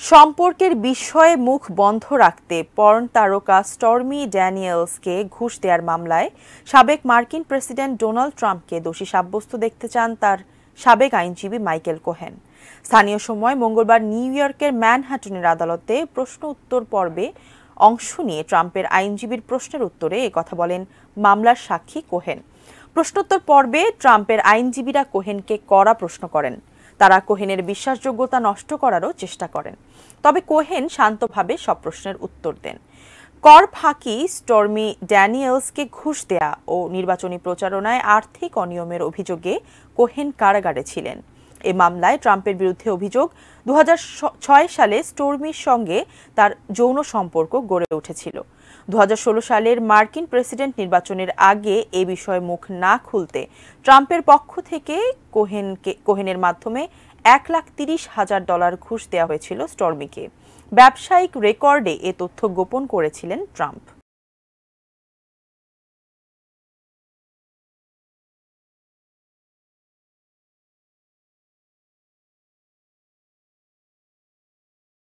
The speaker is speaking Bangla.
সম্পর্কের বিষয়ে মুখ বন্ধ রাখতে পর্ন তারকা স্টর্মি ড্যানিয়েলসকে ঘুষ দেওয়ার মামলায় সাবেক মার্কিন প্রেসিডেন্ট ডোনাল্ড ট্রাম্পকে দোষী সাব্যস্ত দেখতে চান তার সাবেক আইনজীবী মাইকেল কোহেন। স্থানীয় সময় মঙ্গলবার নিউ ইয়র্কের ম্যানহাটনের আদালতে প্রশ্ন উত্তর পর্বে অংশ নিয়ে ট্রাম্পের আইনজীবীর প্রশ্নের উত্তরে একথা বলেন মামলার সাক্ষী কোহেন। প্রশ্নোত্তর পর্বে ট্রাম্পের আইনজীবীরা কোহেনকে কড়া প্রশ্ন করেন। তারা কোহেনের বিশ্বাসযোগ্যতা নষ্ট করারও চেষ্টা করেন, তবে কোহেন শান্তভাবে সব প্রশ্নের উত্তর দেন। কর ফাঁকি স্টর্মি ড্যানিয়েলসকে ঘুষ দেয়া ও নির্বাচনী প্রচারণায় আর্থিক অনিয়মের অভিযোগে কোহেন কারাগারে ছিলেন। এ মামলায় ট্রাম্পের বিরুদ্ধে অভিযোগ 2006 সালে স্টর্মির সঙ্গে তার যৌন সম্পর্ক গড়ে উঠেছিল। 2016 সালের মার্কিন প্রেসিডেন্ট নির্বাচনের আগে এ বিষয়ে মুখ না খুলতে ট্রাম্পের পক্ষ থেকে কোহেনের মাধ্যমে $1,30,000 ঘুষ দেওয়া হয়েছিল স্টর্মিকে। ব্যবসায়িক রেকর্ডে এ তথ্য গোপন করেছিলেন ট্রাম্প।